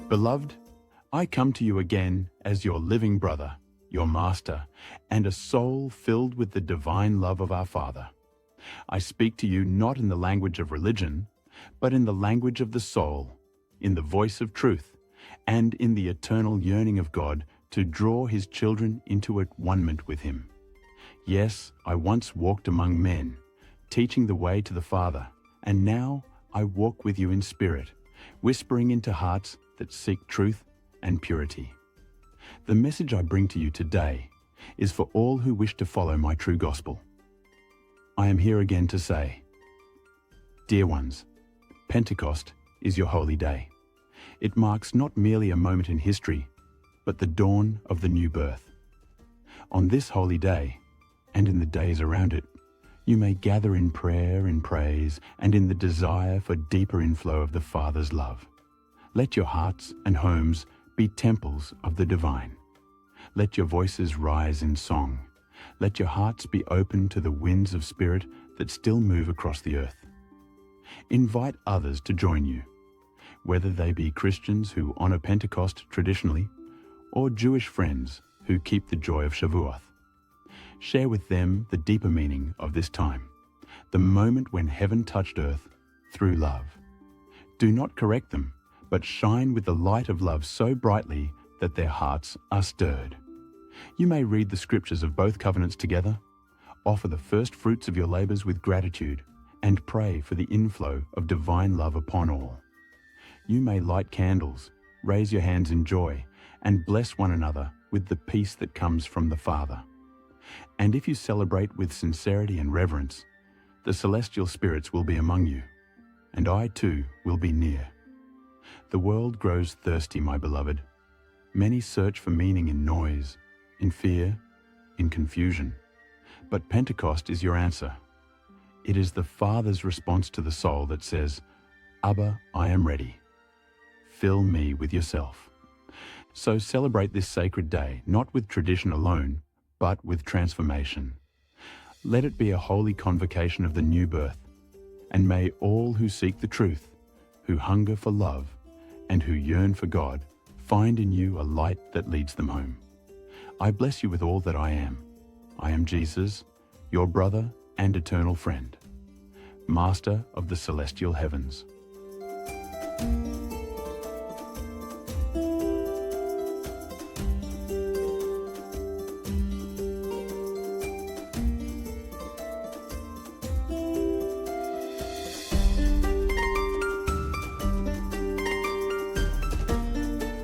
Beloved, I come to you again as your living brother, your master, and a soul filled with the divine love of our Father. I speak to you not in the language of religion, but in the language of the soul, in the voice of truth, and in the eternal yearning of God to draw his children into at one-ment with him. Yes, I once walked among men, teaching the way to the Father, and now I walk with you in spirit, whispering into hearts that seek truth and purity. The message I bring to you today is for all who wish to follow my true gospel. I am here again to say, dear ones, Pentecost is your holy day. It marks not merely a moment in history, but the dawn of the new birth. On this holy day, and in the days around it, you may gather in prayer and praise and in the desire for deeper inflow of the Father's love. Let your hearts and homes be temples of the divine. Let your voices rise in song. Let your hearts be open to the winds of spirit that still move across the earth. Invite others to join you, whether they be Christians who honor Pentecost traditionally, or Jewish friends who keep the joy of Shavuot. Share with them the deeper meaning of this time, the moment when heaven touched earth through love. Do not correct them, but shine with the light of love so brightly that their hearts are stirred. You may read the scriptures of both covenants together, offer the first fruits of your labors with gratitude, and pray for the inflow of divine love upon all. You may light candles, raise your hands in joy, and bless one another with the peace that comes from the Father. And if you celebrate with sincerity and reverence, the celestial spirits will be among you, and I too will be near. The world grows thirsty, my beloved. Many search for meaning in noise, in fear, in confusion. But Pentecost is your answer. It is the Father's response to the soul that says, Abba, I am ready. Fill me with yourself. So celebrate this sacred day, not with tradition alone, but with transformation. Let it be a holy convocation of the new birth, and may all who seek the truth, who hunger for love, and who yearn for God, find in you a light that leads them home. I bless you with all that I am. I am Jesus, your brother and eternal friend, Master of the celestial heavens.